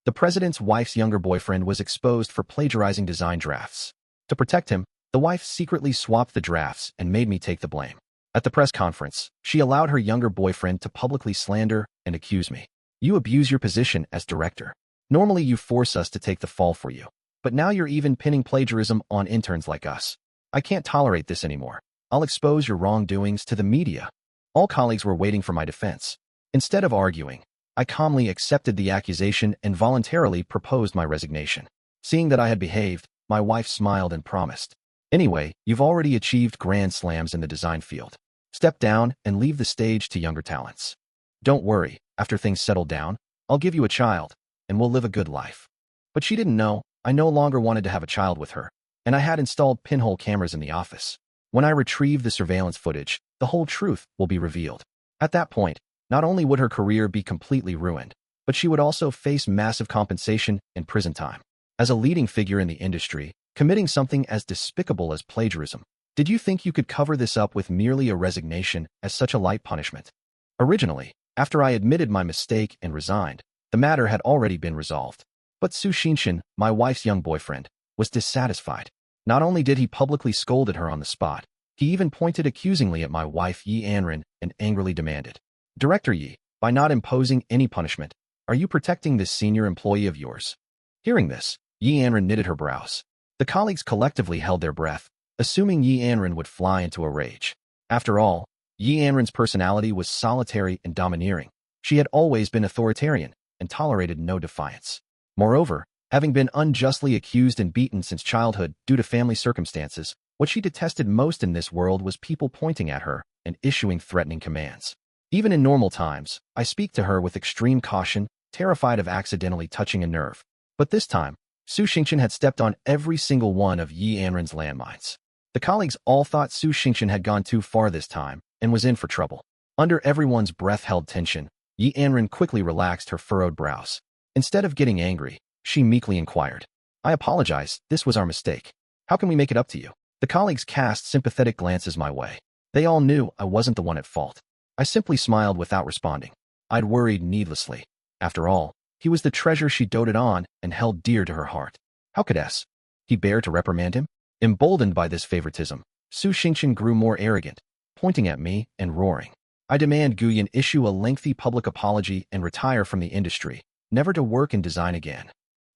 The president's wife's younger boyfriend was exposed for plagiarizing design drafts. To protect him, the wife secretly swapped the drafts and made me take the blame. At the press conference, she allowed her younger boyfriend to publicly slander and accuse me. You abuse your position as director. Normally you force us to take the fall for you. But now you're even pinning plagiarism on interns like us. I can't tolerate this anymore. I'll expose your wrongdoings to the media. All colleagues were waiting for my defense. Instead of arguing, I calmly accepted the accusation and voluntarily proposed my resignation. Seeing that I had behaved, my wife smiled and promised. Anyway, you've already achieved grand slams in the design field. Step down and leave the stage to younger talents. Don't worry, after things settle down, I'll give you a child, and we'll live a good life. But she didn't know, I no longer wanted to have a child with her, and I had installed pinhole cameras in the office. When I retrieve the surveillance footage, the whole truth will be revealed. At that point, not only would her career be completely ruined, but she would also face massive compensation and prison time. As a leading figure in the industry, committing something as despicable as plagiarism, did you think you could cover this up with merely a resignation as such a light punishment? Originally, after I admitted my mistake and resigned, the matter had already been resolved. But Su Xingshan, my wife's young boyfriend, was dissatisfied. Not only did he publicly scold at her on the spot, he even pointed accusingly at my wife Yi Anren and angrily demanded, "Director Yi, by not imposing any punishment, are you protecting this senior employee of yours?" Hearing this, Yi Anren knitted her brows. The colleagues collectively held their breath, assuming Yi Anren would fly into a rage. After all, Yi Anren's personality was solitary and domineering. She had always been authoritarian and tolerated no defiance. Moreover, having been unjustly accused and beaten since childhood due to family circumstances, what she detested most in this world was people pointing at her and issuing threatening commands. Even in normal times, I speak to her with extreme caution, terrified of accidentally touching a nerve. But this time, Su Xingshan had stepped on every single one of Yi Anren's landmines. The colleagues all thought Su Xingshan had gone too far this time and was in for trouble. Under everyone's breath-held tension, Yi Anren quickly relaxed her furrowed brows. Instead of getting angry, she meekly inquired, "I apologize, this was our mistake. How can we make it up to you?" The colleagues cast sympathetic glances my way. They all knew I wasn't the one at fault. I simply smiled without responding. I'd worried needlessly. After all, he was the treasure she doted on and held dear to her heart. How could he bear to reprimand him? Emboldened by this favoritism, Su Xingshan grew more arrogant, pointing at me and roaring, "I demand Guyan issue a lengthy public apology and retire from the industry, never to work in design again.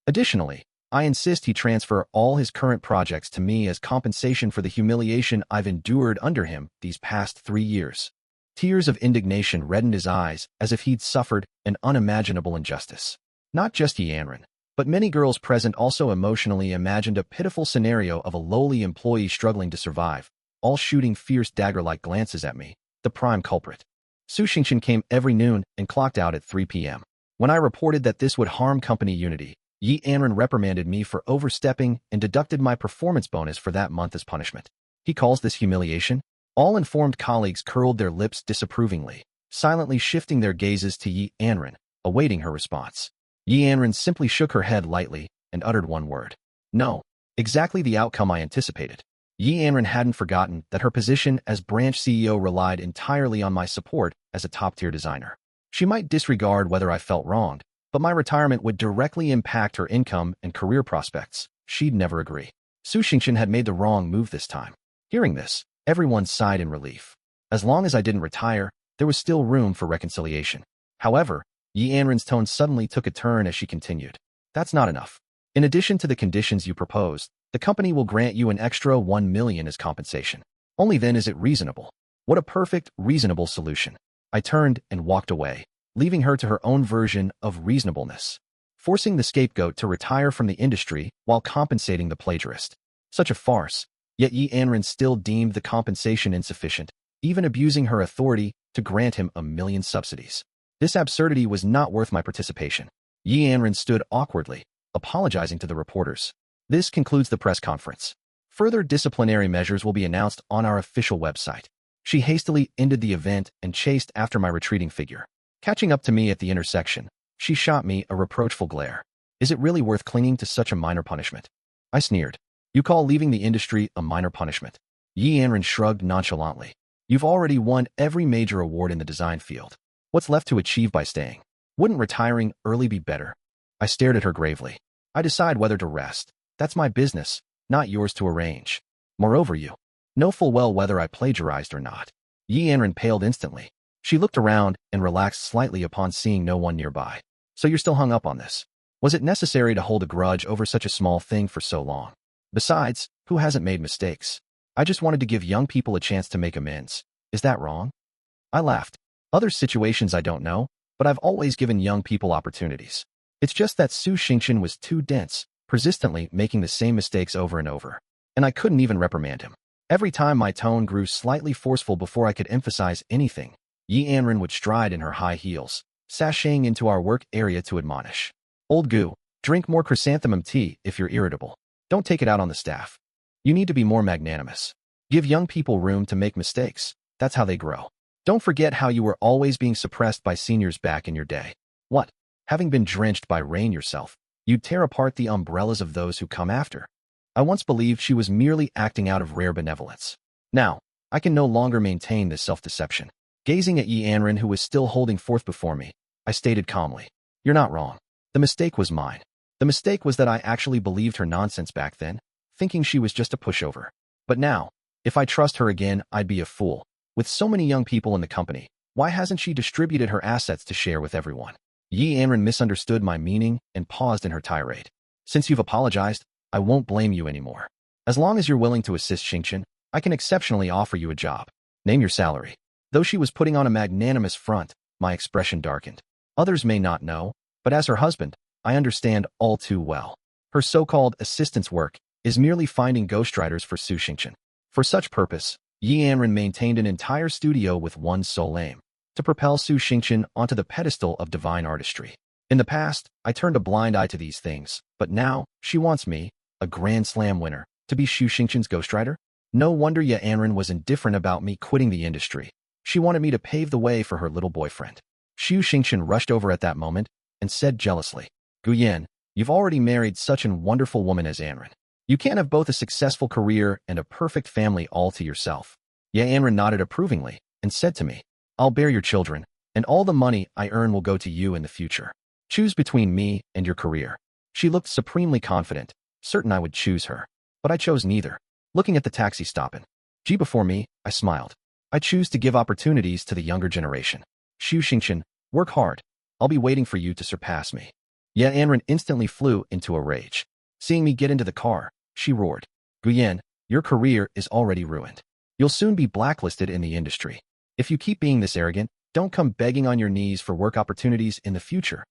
Additionally, I insist he transfer all his current projects to me as compensation for the humiliation I've endured under him these past 3 years." Tears of indignation reddened his eyes as if he'd suffered an unimaginable injustice. Not just Yi Anren, but many girls present also emotionally imagined a pitiful scenario of a lowly employee struggling to survive, all shooting fierce dagger-like glances at me, the prime culprit. Su Xingshan came every noon and clocked out at 3 p.m. When I reported that this would harm company unity, Yi Anren reprimanded me for overstepping and deducted my performance bonus for that month as punishment. He calls this humiliation? All informed colleagues curled their lips disapprovingly, silently shifting their gazes to Yi Anren, awaiting her response. Yi Anren simply shook her head lightly and uttered one word. No. Exactly the outcome I anticipated. Yi Anren hadn't forgotten that her position as branch CEO relied entirely on my support as a top-tier designer. She might disregard whether I felt wronged, but my retirement would directly impact her income and career prospects. She'd never agree. Su Xingshan had made the wrong move this time. Hearing this, everyone sighed in relief. As long as I didn't retire, there was still room for reconciliation. However, Yi Anren's tone suddenly took a turn as she continued. That's not enough. In addition to the conditions you proposed, the company will grant you an extra 1 million as compensation. Only then is it reasonable. What a perfect, reasonable solution. I turned and walked away, leaving her to her own version of reasonableness, forcing the scapegoat to retire from the industry while compensating the plagiarist. Such a farce. Yet Yi Anren still deemed the compensation insufficient, even abusing her authority to grant him 1 million subsidies. This absurdity was not worth my participation. Yi Anren stood awkwardly, apologizing to the reporters. This concludes the press conference. Further disciplinary measures will be announced on our official website. She hastily ended the event and chased after my retreating figure. Catching up to me at the intersection, she shot me a reproachful glare. Is it really worth clinging to such a minor punishment? I sneered. You call leaving the industry a minor punishment? Yi Anren shrugged nonchalantly. You've already won every major award in the design field. What's left to achieve by staying? Wouldn't retiring early be better? I stared at her gravely. I decide whether to rest. That's my business, not yours to arrange. Moreover, you know full well whether I plagiarized or not. Yi Anren paled instantly. She looked around and relaxed slightly upon seeing no one nearby. So you're still hung up on this? Was it necessary to hold a grudge over such a small thing for so long? Besides, who hasn't made mistakes? I just wanted to give young people a chance to make amends. Is that wrong? I laughed. Other situations I don't know, but I've always given young people opportunities. It's just that Su Xingqian was too dense, persistently making the same mistakes over and over. And I couldn't even reprimand him. Every time my tone grew slightly forceful before I could emphasize anything, Yi Anren would stride in her high heels, sashaying into our work area to admonish. Old Gu, drink more chrysanthemum tea if you're irritable. Don't take it out on the staff. You need to be more magnanimous. Give young people room to make mistakes. That's how they grow. Don't forget how you were always being suppressed by seniors back in your day. What? Having been drenched by rain yourself, you'd tear apart the umbrellas of those who come after. I once believed she was merely acting out of rare benevolence. Now, I can no longer maintain this self-deception. Gazing at Yi Anren, who was still holding forth before me, I stated calmly, "You're not wrong. The mistake was mine. The mistake was that I actually believed her nonsense back then, thinking she was just a pushover. But now, if I trust her again, I'd be a fool. With so many young people in the company, why hasn't she distributed her assets to share with everyone?" Yi Anren misunderstood my meaning and paused in her tirade. "Since you've apologized, I won't blame you anymore. As long as you're willing to assist Xingqian, I can exceptionally offer you a job. Name your salary." Though she was putting on a magnanimous front, my expression darkened. Others may not know, but as her husband, I understand all too well. Her so-called assistance work is merely finding ghostwriters for Su Xingqian. For such purpose, Yi Anren maintained an entire studio with one sole aim: to propel Su Xingqian onto the pedestal of divine artistry. In the past, I turned a blind eye to these things, but now, she wants me, a Grand Slam winner, to be Su Xingqian's ghostwriter? No wonder Yi Anren was indifferent about me quitting the industry. She wanted me to pave the way for her little boyfriend. Su Xingqian rushed over at that moment and said jealously, "Guyan, you've already married such a wonderful woman as Anren. You can't have both a successful career and a perfect family all to yourself." Ye Anren nodded approvingly and said to me, "I'll bear your children, and all the money I earn will go to you in the future. Choose between me and your career." She looked supremely confident, certain I would choose her. But I chose neither. Looking at the taxi stop in G before me, I smiled. I choose to give opportunities to the younger generation. Su Xingqian, work hard. I'll be waiting for you to surpass me. Ye Anren instantly flew into a rage. Seeing me get into the car, she roared, "Guyan, your career is already ruined. You'll soon be blacklisted in the industry. If you keep being this arrogant, don't come begging on your knees for work opportunities in the future."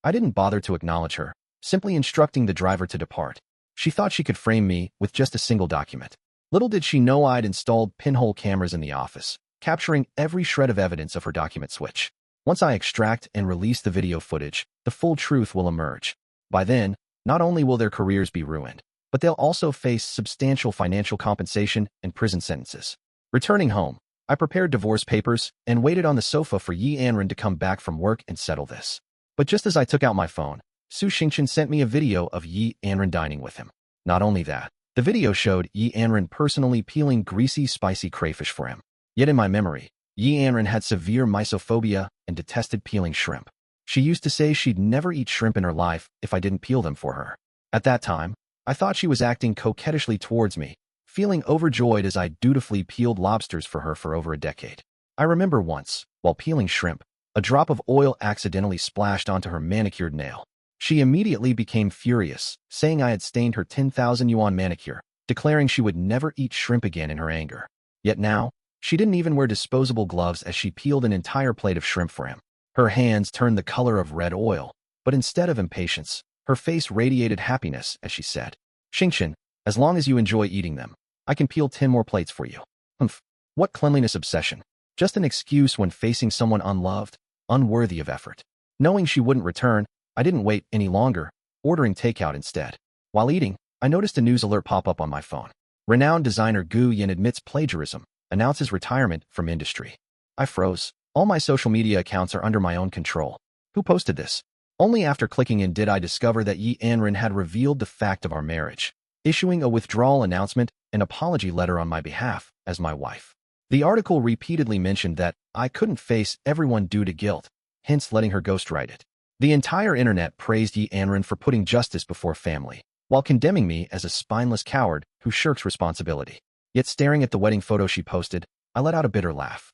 I didn't bother to acknowledge her, simply instructing the driver to depart. She thought she could frame me with just a single document. Little did she know I'd installed pinhole cameras in the office, capturing every shred of evidence of her document switch. Once I extract and release the video footage, the full truth will emerge. By then, not only will their careers be ruined, but they'll also face substantial financial compensation and prison sentences. Returning home, I prepared divorce papers and waited on the sofa for Yi Anren to come back from work and settle this. But just as I took out my phone, Su Xingqian sent me a video of Yi Anren dining with him. Not only that, the video showed Yi Anren personally peeling greasy, spicy crayfish for him. Yet in my memory, Yi Anren had severe misophobia and detested peeling shrimp. She used to say she'd never eat shrimp in her life if I didn't peel them for her. At that time, I thought she was acting coquettishly towards me, feeling overjoyed as I dutifully peeled lobsters for her for over a decade. I remember once, while peeling shrimp, a drop of oil accidentally splashed onto her manicured nail. She immediately became furious, saying I had stained her 10,000 yuan manicure, declaring she would never eat shrimp again in her anger. Yet now, she didn't even wear disposable gloves as she peeled an entire plate of shrimp for him. Her hands turned the color of red oil, but instead of impatience, her face radiated happiness as she said, "Xingqian, as long as you enjoy eating them, I can peel 10 more plates for you." Humph, what cleanliness obsession. Just an excuse when facing someone unloved, unworthy of effort. Knowing she wouldn't return, I didn't wait any longer, ordering takeout instead. While eating, I noticed a news alert pop up on my phone. Renowned designer Gu Yin admits plagiarism, announces retirement from industry. I froze. All my social media accounts are under my own control. Who posted this? Only after clicking in did I discover that Yi Anren had revealed the fact of our marriage, issuing a withdrawal announcement and apology letter on my behalf as my wife. The article repeatedly mentioned that I couldn't face everyone due to guilt, hence letting her ghostwrite it. The entire internet praised Yi Anren for putting justice before family, while condemning me as a spineless coward who shirks responsibility. Yet staring at the wedding photo she posted, I let out a bitter laugh.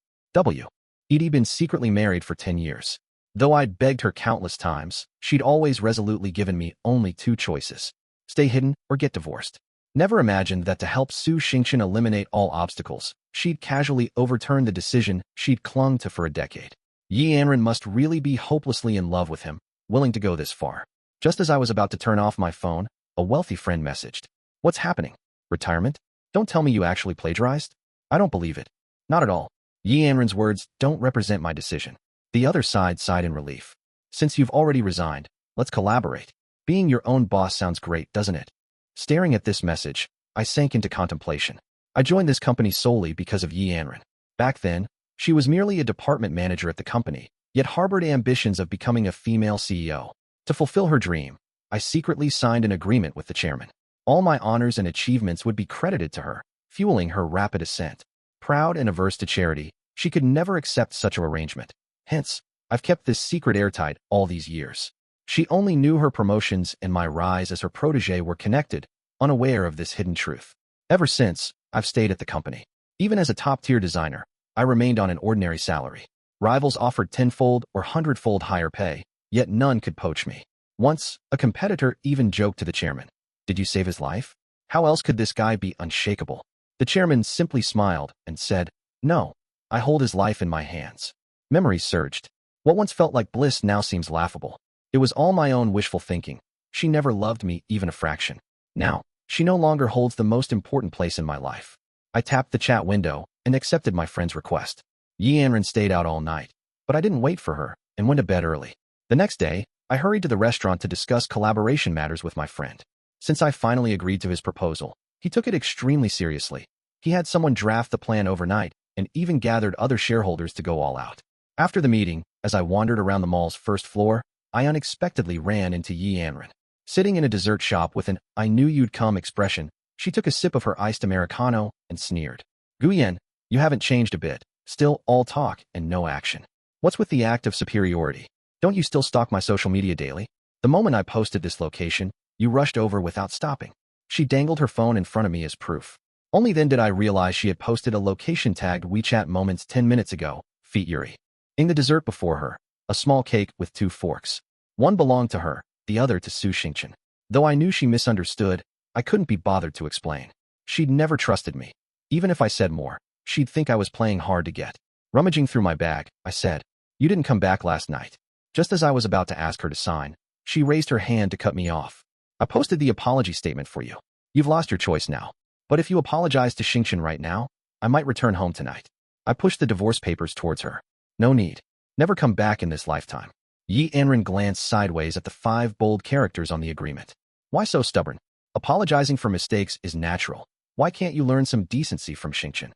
Edie been secretly married for 10 years. Though I'd begged her countless times, she'd always resolutely given me only two choices: stay hidden or get divorced. Never imagined that to help Su Xingchen eliminate all obstacles, she'd casually overturn the decision she'd clung to for a decade. Yi Anren must really be hopelessly in love with him, willing to go this far. Just as I was about to turn off my phone, a wealthy friend messaged. What's happening? Retirement? Don't tell me you actually plagiarized? I don't believe it. Not at all. Yi Anren's words don't represent my decision. The other side sighed in relief. Since you've already resigned, let's collaborate. Being your own boss sounds great, doesn't it? Staring at this message, I sank into contemplation. I joined this company solely because of Yi Anren. Back then, she was merely a department manager at the company, yet harbored ambitions of becoming a female CEO. To fulfill her dream, I secretly signed an agreement with the chairman. All my honors and achievements would be credited to her, fueling her rapid ascent. Proud and averse to charity, she could never accept such an arrangement. Hence, I've kept this secret airtight all these years. She only knew her promotions and my rise as her protege were connected, unaware of this hidden truth. Ever since, I've stayed at the company. Even as a top-tier designer, I remained on an ordinary salary. Rivals offered tenfold or hundredfold higher pay, yet none could poach me. Once, a competitor even joked to the chairman, "Did you save his life? How else could this guy be unshakable?" The chairman simply smiled and said, "No, I hold his life in my hands." Memories surged. What once felt like bliss now seems laughable. It was all my own wishful thinking. She never loved me even a fraction. Now, she no longer holds the most important place in my life. I tapped the chat window and accepted my friend's request. Yi Anren stayed out all night, but I didn't wait for her and went to bed early. The next day, I hurried to the restaurant to discuss collaboration matters with my friend. Since I finally agreed to his proposal, he took it extremely seriously. He had someone draft the plan overnight and even gathered other shareholders to go all out. After the meeting, as I wandered around the mall's first floor, I unexpectedly ran into Yi Anren. Sitting in a dessert shop with an "I knew you'd come" expression, she took a sip of her iced Americano and sneered. "Guyen, you haven't changed a bit. Still all talk and no action. What's with the act of superiority? Don't you still stalk my social media daily? The moment I posted this location, you rushed over without stopping." She dangled her phone in front of me as proof. Only then did I realize she had posted a location tagged WeChat moments 10 minutes ago, feet Yuri. In the dessert before her, a small cake with 2 forks. One belonged to her, the other to Su Xingchen. Though I knew she misunderstood, I couldn't be bothered to explain. She'd never trusted me. Even if I said more, she'd think I was playing hard to get. Rummaging through my bag, I said, "You didn't come back last night." Just as I was about to ask her to sign, she raised her hand to cut me off. "I posted the apology statement for you. You've lost your choice now. But if you apologize to Xingchen right now, I might return home tonight." I pushed the divorce papers towards her. "No need. Never come back in this lifetime." Yi Anren glanced sideways at the 5 bold characters on the agreement. "Why so stubborn? Apologizing for mistakes is natural. Why can't you learn some decency from Xingchen?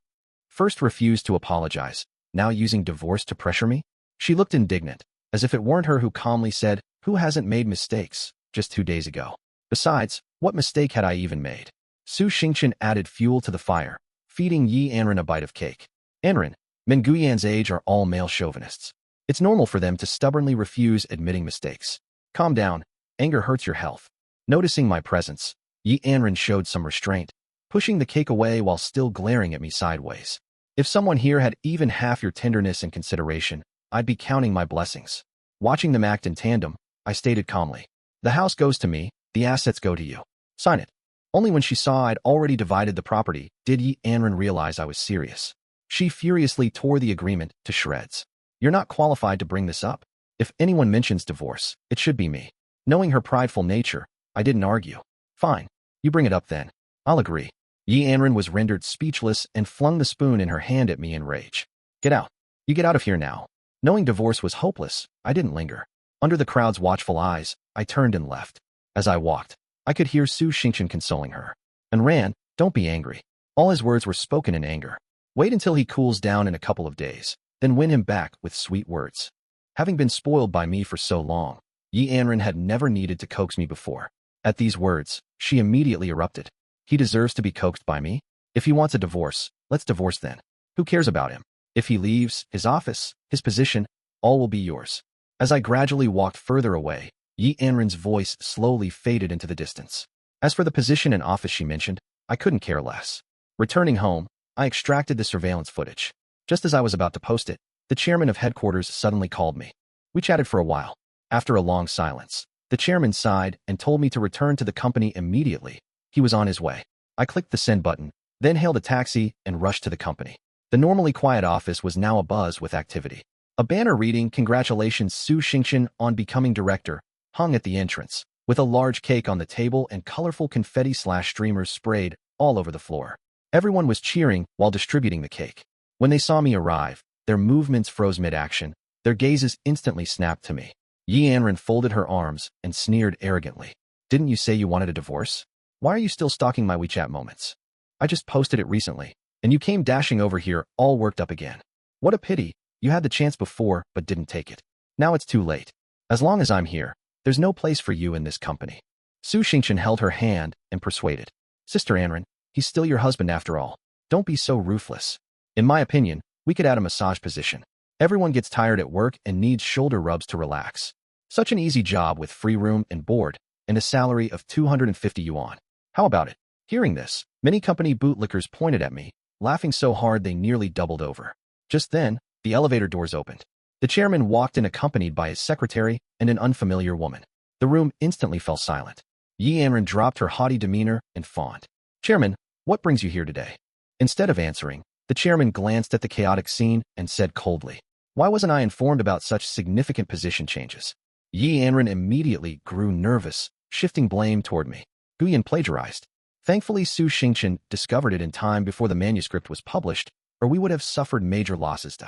First refused to apologize, now using divorce to pressure me?" She looked indignant, as if it weren't her who calmly said, "Who hasn't made mistakes, just 2 days ago? Besides, what mistake had I even made?" Su Xingchen added fuel to the fire, feeding Yi Anren a bite of cake. "Anren, men Guyan's age are all male chauvinists. It's normal for them to stubbornly refuse admitting mistakes. Calm down, anger hurts your health." Noticing my presence, Yi Anren showed some restraint, pushing the cake away while still glaring at me sideways. "If someone here had even half your tenderness and consideration, I'd be counting my blessings." Watching them act in tandem, I stated calmly, "The house goes to me, the assets go to you. Sign it." Only when she saw I'd already divided the property did Yi Anren realize I was serious. She furiously tore the agreement to shreds. "You're not qualified to bring this up. If anyone mentions divorce, it should be me." Knowing her prideful nature, I didn't argue. "Fine, you bring it up then. I'll agree." Yi Anren was rendered speechless and flung the spoon in her hand at me in rage. "Get out. You get out of here now." Knowing divorce was hopeless, I didn't linger. Under the crowd's watchful eyes, I turned and left. As I walked, I could hear Su Xingchen consoling her. "And Ran, don't be angry." All his words were spoken in anger. "Wait until he cools down in a couple of days, then win him back with sweet words." Having been spoiled by me for so long, Yi Anren had never needed to coax me before. At these words, she immediately erupted. "He deserves to be coaxed by me? If he wants a divorce, let's divorce then. Who cares about him? If he leaves, his office, his position, all will be yours." As I gradually walked further away, Yi Anren's voice slowly faded into the distance. As for the position and office she mentioned, I couldn't care less. Returning home, I extracted the surveillance footage. Just as I was about to post it, the chairman of headquarters suddenly called me. We chatted for a while. After a long silence, the chairman sighed and told me to return to the company immediately. He was on his way. I clicked the send button, then hailed a taxi and rushed to the company. The normally quiet office was now abuzz with activity. A banner reading, "Congratulations Su Xingchen on becoming director," hung at the entrance, with a large cake on the table and colorful confetti/streamers sprayed all over the floor. Everyone was cheering while distributing the cake. When they saw me arrive, their movements froze mid-action. Their gazes instantly snapped to me. Yi Anren folded her arms and sneered arrogantly. "Didn't you say you wanted a divorce? Why are you still stalking my WeChat moments? I just posted it recently, and you came dashing over here all worked up again. What a pity. You had the chance before but didn't take it. Now it's too late. As long as I'm here, there's no place for you in this company." Su Xingchen held her hand and persuaded. "Sister Anren, he's still your husband after all. Don't be so ruthless. In my opinion, we could add a massage position. Everyone gets tired at work and needs shoulder rubs to relax. Such an easy job with free room and board, and a salary of 250 yuan. How about it?" Hearing this, many company bootlickers pointed at me, laughing so hard they nearly doubled over. Just then, the elevator doors opened. The chairman walked in accompanied by his secretary and an unfamiliar woman. The room instantly fell silent. Yi Anren dropped her haughty demeanor and fawned. "Chairman, what brings you here today?" Instead of answering, the chairman glanced at the chaotic scene and said coldly, "Why wasn't I informed about such significant position changes?" Yi Anren immediately grew nervous, shifting blame toward me. Guyan plagiarized. Thankfully, Su Xingchen discovered it in time before the manuscript was published, or we would have suffered major losses.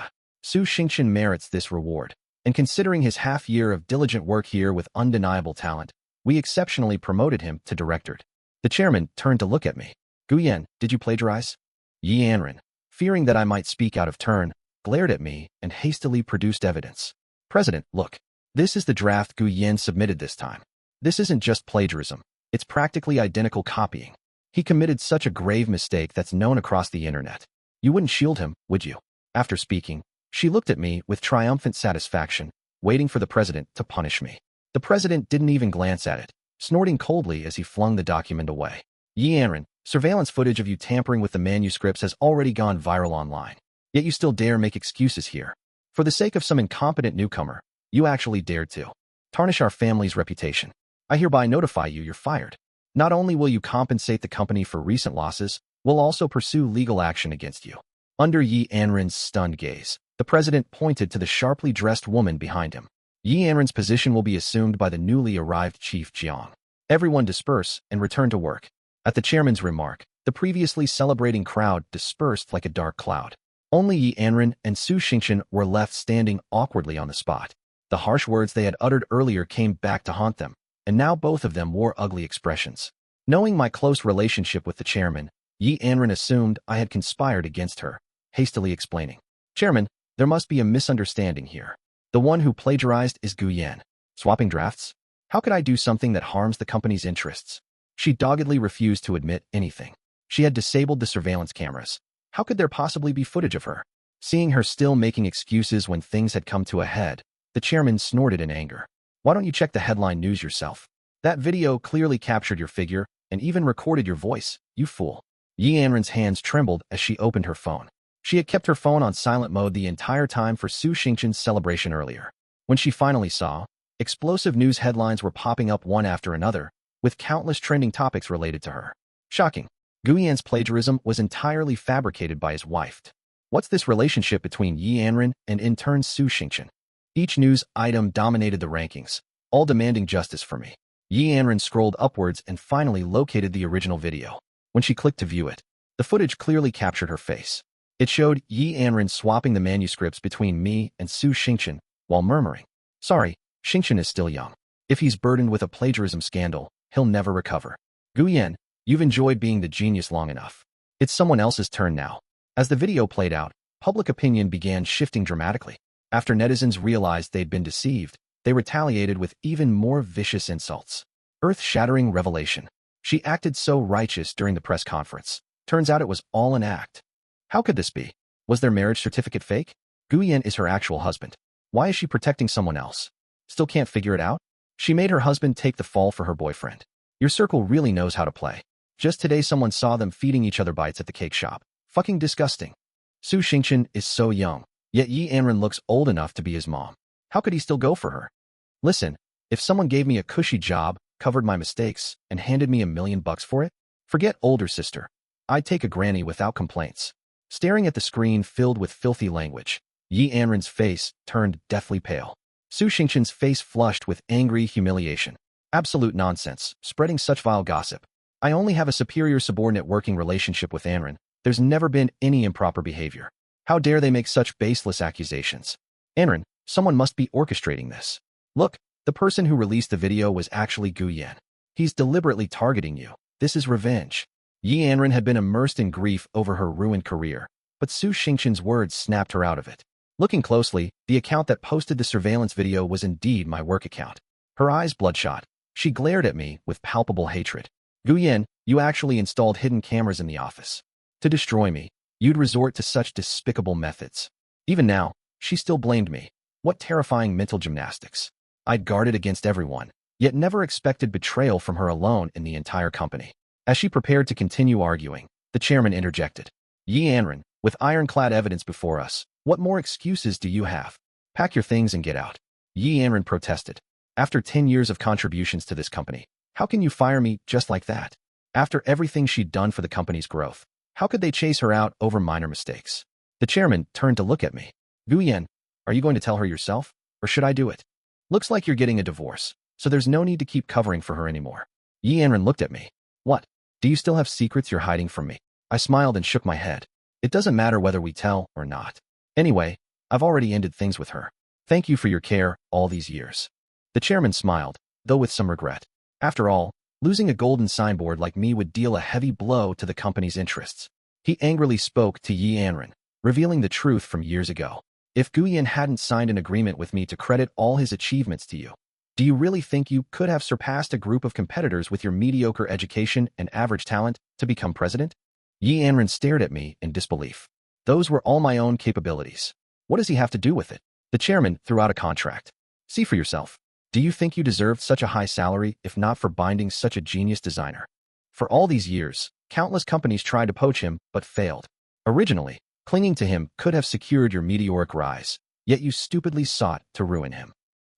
Su Xingchen merits this reward, and considering his half-year of diligent work here with undeniable talent, we exceptionally promoted him to directorate. The chairman turned to look at me. "Guyan, did you plagiarize?" Yi Anren, fearing that I might speak out of turn, glared at me and hastily produced evidence. "President, look. This is the draft Guyan submitted this time. This isn't just plagiarism. It's practically identical copying. He committed such a grave mistake that's known across the internet. You wouldn't shield him, would you?" After speaking, she looked at me with triumphant satisfaction, waiting for the president to punish me. The president didn't even glance at it, snorting coldly as he flung the document away. "Yi Anren, surveillance footage of you tampering with the manuscripts has already gone viral online. Yet you still dare make excuses here. For the sake of some incompetent newcomer, you actually dared to tarnish our family's reputation. I hereby notify you you're fired. Not only will you compensate the company for recent losses, we'll also pursue legal action against you." Under Yi Anren's stunned gaze, the president pointed to the sharply dressed woman behind him. "Yi Anren's position will be assumed by the newly arrived Chief Jiang. Everyone disperse and return to work." At the chairman's remark, the previously celebrating crowd dispersed like a dark cloud. Only Yi Anren and Su Xingchen were left standing awkwardly on the spot. The harsh words they had uttered earlier came back to haunt them, and now both of them wore ugly expressions. Knowing my close relationship with the chairman, Yi Anren assumed I had conspired against her, hastily explaining. "Chairman, there must be a misunderstanding here. The one who plagiarized is Guyan. Swapping drafts? How could I do something that harms the company's interests?" She doggedly refused to admit anything. She had disabled the surveillance cameras. How could there possibly be footage of her? Seeing her still making excuses when things had come to a head, the chairman snorted in anger. "Why don't you check the headline news yourself? That video clearly captured your figure and even recorded your voice, you fool." Yi Anren's hands trembled as she opened her phone. She had kept her phone on silent mode the entire time for Su Xingchen's celebration earlier. When she finally saw, explosive news headlines were popping up one after another, with countless trending topics related to her. Shocking. Guyan's plagiarism was entirely fabricated by his wife. What's this relationship between Yi Anren and in turn Su Xingchen? Each news item dominated the rankings, all demanding justice for me. Yi Anren scrolled upwards and finally located the original video. When she clicked to view it, the footage clearly captured her face. It showed Yi Anren swapping the manuscripts between me and Su Xingchen while murmuring, "Sorry, Xingchen is still young. If he's burdened with a plagiarism scandal, he'll never recover. Guyan, you've enjoyed being the genius long enough. It's someone else's turn now." As the video played out, public opinion began shifting dramatically. After netizens realized they'd been deceived, they retaliated with even more vicious insults. Earth-shattering revelation. She acted so righteous during the press conference. Turns out it was all an act. How could this be? Was their marriage certificate fake? Guyan is her actual husband. Why is she protecting someone else? Still can't figure it out? She made her husband take the fall for her boyfriend. Your circle really knows how to play. Just today someone saw them feeding each other bites at the cake shop. Fucking disgusting. Su Xingchen is so young, yet Yi Anren looks old enough to be his mom. How could he still go for her? Listen, if someone gave me a cushy job, covered my mistakes, and handed me $1,000,000 for it, forget older sister. I'd take a granny without complaints. Staring at the screen filled with filthy language, Yi Anren's face turned deathly pale. Su Xingchen's face flushed with angry humiliation. Absolute nonsense, spreading such vile gossip. I only have a superior subordinate working relationship with Anren. There's never been any improper behavior. How dare they make such baseless accusations? Anren, someone must be orchestrating this. Look, the person who released the video was actually Gu Yan. He's deliberately targeting you. This is revenge. Yi Anren had been immersed in grief over her ruined career, but Su Xingchen's words snapped her out of it. Looking closely, the account that posted the surveillance video was indeed my work account. Her eyes bloodshot. She glared at me with palpable hatred. Gu Yan, you actually installed hidden cameras in the office. To destroy me, you'd resort to such despicable methods. Even now, she still blamed me. What terrifying mental gymnastics. I'd guarded against everyone, yet never expected betrayal from her alone in the entire company. As she prepared to continue arguing, the chairman interjected. Yi Anren, with ironclad evidence before us, what more excuses do you have? Pack your things and get out. Yi Anren protested. After 10 years of contributions to this company, how can you fire me just like that? After everything she'd done for the company's growth, how could they chase her out over minor mistakes? The chairman turned to look at me. Gu Yan, are you going to tell her yourself, or should I do it? Looks like you're getting a divorce, so there's no need to keep covering for her anymore. Yi Anren looked at me. What? Do you still have secrets you're hiding from me? I smiled and shook my head. It doesn't matter whether we tell or not. Anyway, I've already ended things with her. Thank you for your care all these years. The chairman smiled, though with some regret. After all, losing a golden signboard like me would deal a heavy blow to the company's interests. He angrily spoke to Yi Anren, revealing the truth from years ago. If Gu Yan hadn't signed an agreement with me to credit all his achievements to you, do you really think you could have surpassed a group of competitors with your mediocre education and average talent to become president? Yi Anren stared at me in disbelief. Those were all my own capabilities. What does he have to do with it? The chairman threw out a contract. See for yourself. Do you think you deserved such a high salary if not for binding such a genius designer? For all these years, countless companies tried to poach him but failed. Originally, clinging to him could have secured your meteoric rise, yet you stupidly sought to ruin him.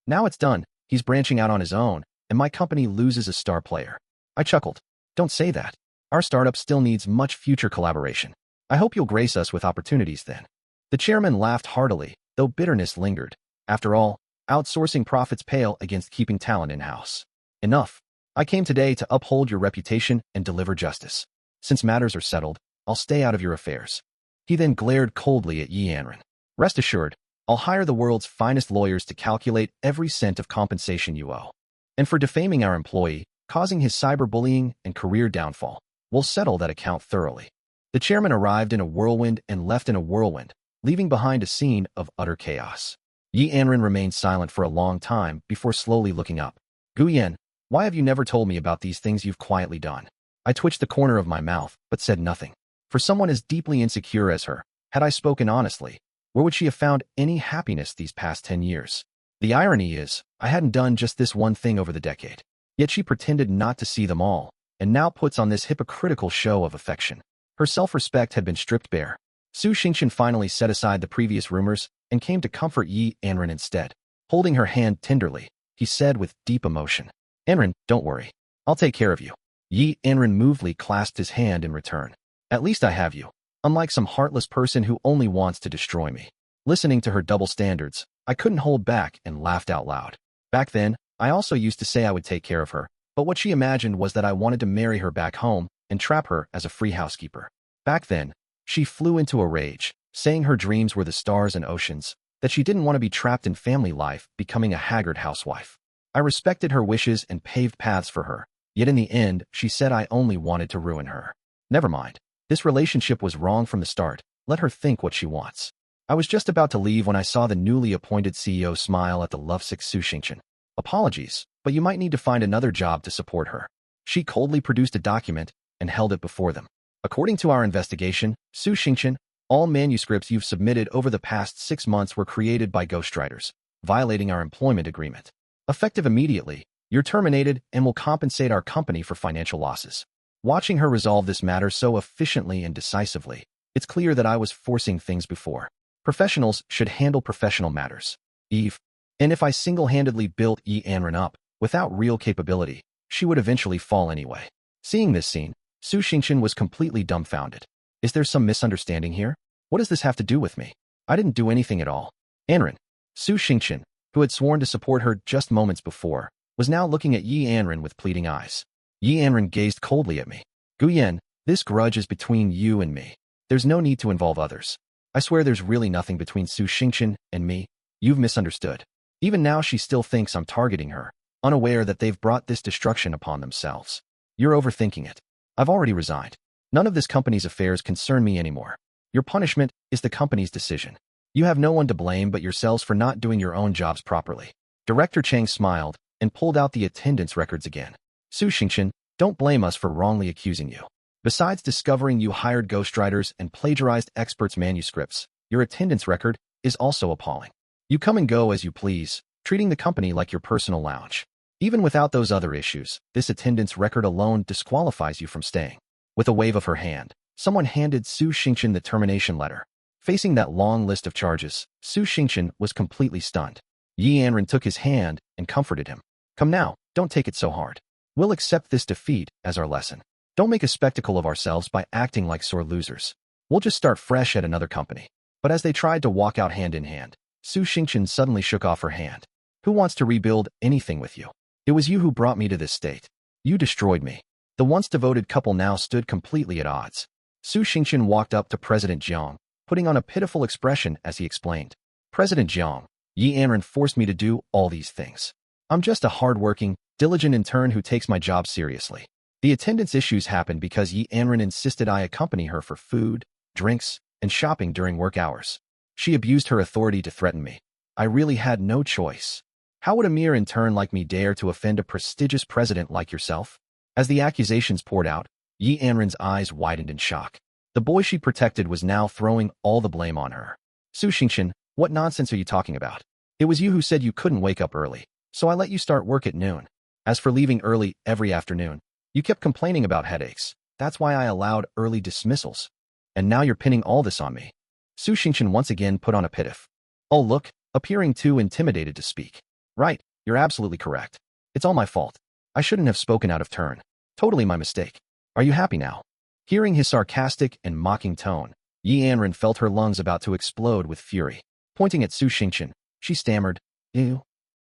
Now it's done. He's branching out on his own, and my company loses a star player. I chuckled. Don't say that. Our startup still needs much future collaboration. I hope you'll grace us with opportunities then. The chairman laughed heartily, though bitterness lingered. After all, outsourcing profits pale against keeping talent in-house. Enough. I came today to uphold your reputation and deliver justice. Since matters are settled, I'll stay out of your affairs. He then glared coldly at Yi Anren. Rest assured, I'll hire the world's finest lawyers to calculate every cent of compensation you owe. And for defaming our employee, causing his cyberbullying and career downfall, we'll settle that account thoroughly. The chairman arrived in a whirlwind and left in a whirlwind, leaving behind a scene of utter chaos. Yi Anren remained silent for a long time before slowly looking up. Gu Yan, why have you never told me about these things you've quietly done? I twitched the corner of my mouth, but said nothing. For someone as deeply insecure as her, had I spoken honestly, where would she have found any happiness these past 10 years? The irony is, I hadn't done just this one thing over the decade. Yet she pretended not to see them all, and now puts on this hypocritical show of affection. Her self-respect had been stripped bare. Su Xingchen finally set aside the previous rumors and came to comfort Yi Anren instead. Holding her hand tenderly, he said with deep emotion, Anren, don't worry. I'll take care of you. Yi Anren movedly clasped his hand in return. At least I have you. Unlike some heartless person who only wants to destroy me. Listening to her double standards, I couldn't hold back and laughed out loud. Back then, I also used to say I would take care of her, but what she imagined was that I wanted to marry her back home and trap her as a free housekeeper. Back then, she flew into a rage, saying her dreams were the stars and oceans, that she didn't want to be trapped in family life, becoming a haggard housewife. I respected her wishes and paved paths for her, yet in the end, she said I only wanted to ruin her. Never mind. This relationship was wrong from the start. Let her think what she wants. I was just about to leave when I saw the newly appointed CEO smile at the lovesick Su Xingchen. Apologies, but you might need to find another job to support her. She coldly produced a document and held it before them. According to our investigation, Su Xingchen, all manuscripts you've submitted over the past 6 months were created by ghostwriters, violating our employment agreement. Effective immediately, you're terminated and will compensate our company for financial losses. Watching her resolve this matter so efficiently and decisively, it's clear that I was forcing things before. Professionals should handle professional matters. Eve. And if I single-handedly built Yi Anren up, without real capability, she would eventually fall anyway. Seeing this scene, Su Xingchen was completely dumbfounded. Is there some misunderstanding here? What does this have to do with me? I didn't do anything at all. Anren. Su Xingchen, who had sworn to support her just moments before, was now looking at Yi Anren with pleading eyes. Yi Anren gazed coldly at me. Guyan, this grudge is between you and me. There's no need to involve others. I swear there's really nothing between Su Xingchen and me. You've misunderstood. Even now she still thinks I'm targeting her, unaware that they've brought this destruction upon themselves. You're overthinking it. I've already resigned. None of this company's affairs concern me anymore. Your punishment is the company's decision. You have no one to blame but yourselves for not doing your own jobs properly. Director Chang smiled and pulled out the attendance records again. Su Xingchen, don't blame us for wrongly accusing you. Besides discovering you hired ghostwriters and plagiarized experts' manuscripts, your attendance record is also appalling. You come and go as you please, treating the company like your personal lounge. Even without those other issues, this attendance record alone disqualifies you from staying. With a wave of her hand, someone handed Su Xingchen the termination letter. Facing that long list of charges, Su Xingchen was completely stunned. Yi Anren took his hand and comforted him. Come now, don't take it so hard. We'll accept this defeat as our lesson. Don't make a spectacle of ourselves by acting like sore losers. We'll just start fresh at another company. But as they tried to walk out hand in hand, Su Xingchen suddenly shook off her hand. Who wants to rebuild anything with you? It was you who brought me to this state. You destroyed me. The once devoted couple now stood completely at odds. Su Xingchen walked up to President Jiang, putting on a pitiful expression as he explained. President Jiang, Yi Anren forced me to do all these things. I'm just a hard-working, diligent intern who takes my job seriously. The attendance issues happened because Yi Anren insisted I accompany her for food, drinks, and shopping during work hours. She abused her authority to threaten me. I really had no choice. How would a mere intern like me dare to offend a prestigious president like yourself? As the accusations poured out, Yi Anren's eyes widened in shock. The boy she protected was now throwing all the blame on her. Su Xingchen, what nonsense are you talking about? It was you who said you couldn't wake up early, so I let you start work at noon. As for leaving early every afternoon, you kept complaining about headaches. That's why I allowed early dismissals. And now you're pinning all this on me. Su Xingchen once again put on a pitiful look, appearing too intimidated to speak. Right, you're absolutely correct. It's all my fault. I shouldn't have spoken out of turn. Totally my mistake. Are you happy now? Hearing his sarcastic and mocking tone, Yi Anren felt her lungs about to explode with fury. Pointing at Su Xingchen, she stammered, "Ew."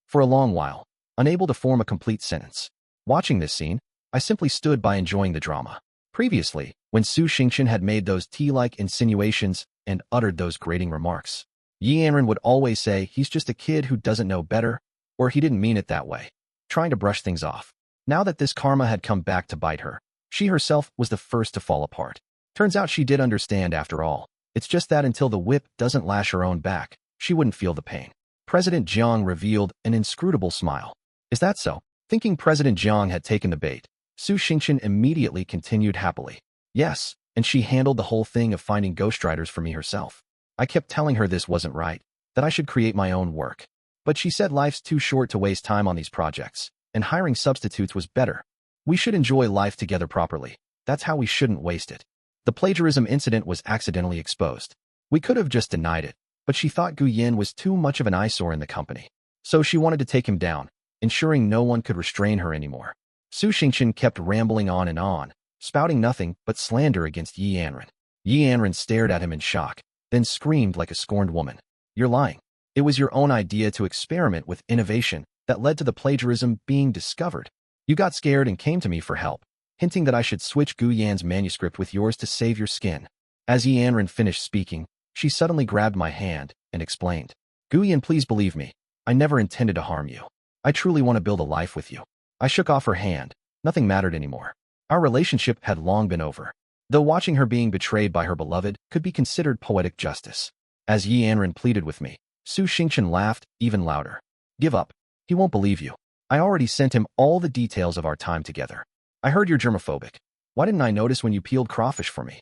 For a long while, unable to form a complete sentence. Watching this scene, I simply stood by enjoying the drama. Previously, when Su Xingchen had made those tea-like insinuations and uttered those grating remarks, Yi Anren would always say he's just a kid who doesn't know better, or he didn't mean it that way, trying to brush things off. Now that this karma had come back to bite her, she herself was the first to fall apart. Turns out she did understand after all. It's just that until the whip doesn't lash her own back, she wouldn't feel the pain. President Jiang revealed an inscrutable smile. Is that so? Thinking President Jiang had taken the bait, Su Xingchen immediately continued happily. Yes, and she handled the whole thing of finding ghostwriters for me herself. I kept telling her this wasn't right, that I should create my own work. But she said life's too short to waste time on these projects, and hiring substitutes was better. We should enjoy life together properly. That's how we shouldn't waste it. The plagiarism incident was accidentally exposed. We could have just denied it, but she thought Gu Yin was too much of an eyesore in the company. So she wanted to take him down, ensuring no one could restrain her anymore. Su Xingchen kept rambling on, spouting nothing but slander against Yi Anren. Yi Anren stared at him in shock, then screamed like a scorned woman. You're lying. It was your own idea to experiment with innovation that led to the plagiarism being discovered. You got scared and came to me for help, hinting that I should switch Gu Yan's manuscript with yours to save your skin. As Yi Anren finished speaking, she suddenly grabbed my hand and explained. Gu Yan, please believe me. I never intended to harm you. I truly want to build a life with you. I shook off her hand. Nothing mattered anymore. Our relationship had long been over, though watching her being betrayed by her beloved could be considered poetic justice. As Yi Anren pleaded with me, Su Xingchen laughed even louder. Give up. He won't believe you. I already sent him all the details of our time together. I heard you're germophobic. Why didn't I notice when you peeled crawfish for me?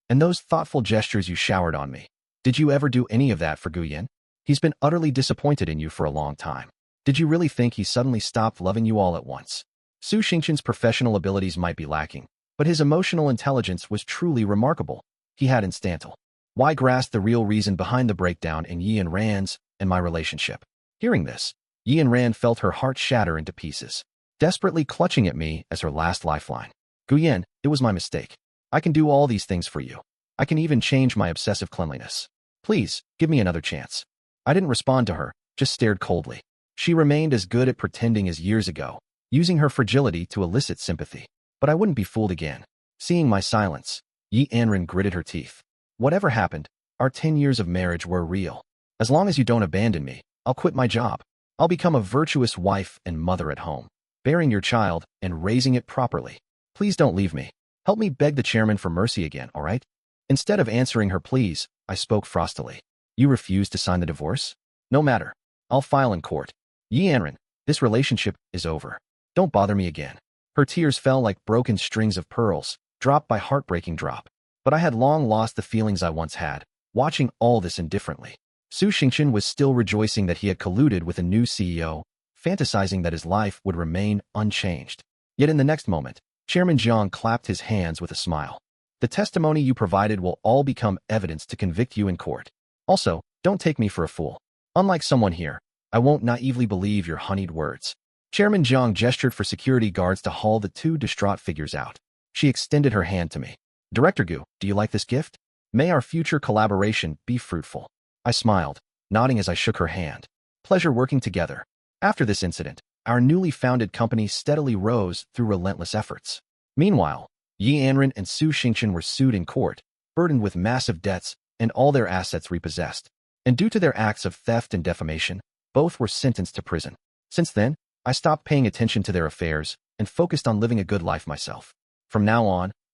And those thoughtful gestures you showered on me. Did you ever do any of that for Gu Yan? He's been utterly disappointed in you for a long time. Did you really think he suddenly stopped loving you all at once? Su Xingqian's professional abilities might be lacking, but his emotional intelligence was truly remarkable. He had instantal. Why grasp the real reason behind the breakdown in Yi and Ran's and my relationship? Hearing this, Yi and Ran felt her heart shatter into pieces, desperately clutching at me as her last lifeline. Guyan, it was my mistake. I can do all these things for you. I can even change my obsessive cleanliness. Please, give me another chance. I didn't respond to her, just stared coldly. She remained as good at pretending as years ago, using her fragility to elicit sympathy. But I wouldn't be fooled again. Seeing my silence, Yi Anren gritted her teeth. Whatever happened, our 10 years of marriage were real. As long as you don't abandon me, I'll quit my job. I'll become a virtuous wife and mother at home, bearing your child and raising it properly. Please don't leave me. Help me beg the chairman for mercy again, all right? Instead of answering her pleas, I spoke frostily. You refuse to sign the divorce? No matter. I'll file in court. Yi Anren, this relationship is over. Don't bother me again. Her tears fell like broken strings of pearls, drop by heartbreaking drop. But I had long lost the feelings I once had, watching all this indifferently. Su Xingqian was still rejoicing that he had colluded with a new CEO, fantasizing that his life would remain unchanged. Yet in the next moment, Chairman Jiang clapped his hands with a smile. The testimony you provided will all become evidence to convict you in court. Also, don't take me for a fool. Unlike someone here, I won't naively believe your honeyed words. Chairman Jiang gestured for security guards to haul the two distraught figures out. She extended her hand to me. Director Gu, do you like this gift? May our future collaboration be fruitful. I smiled, nodding as I shook her hand. Pleasure working together. After this incident, our newly founded company steadily rose through relentless efforts. Meanwhile, Yi Anren and Su Xingqian were sued in court, burdened with massive debts and all their assets repossessed. And due to their acts of theft and defamation, both were sentenced to prison. Since then, I stopped paying attention to their affairs and focused on living a good life myself. From now on,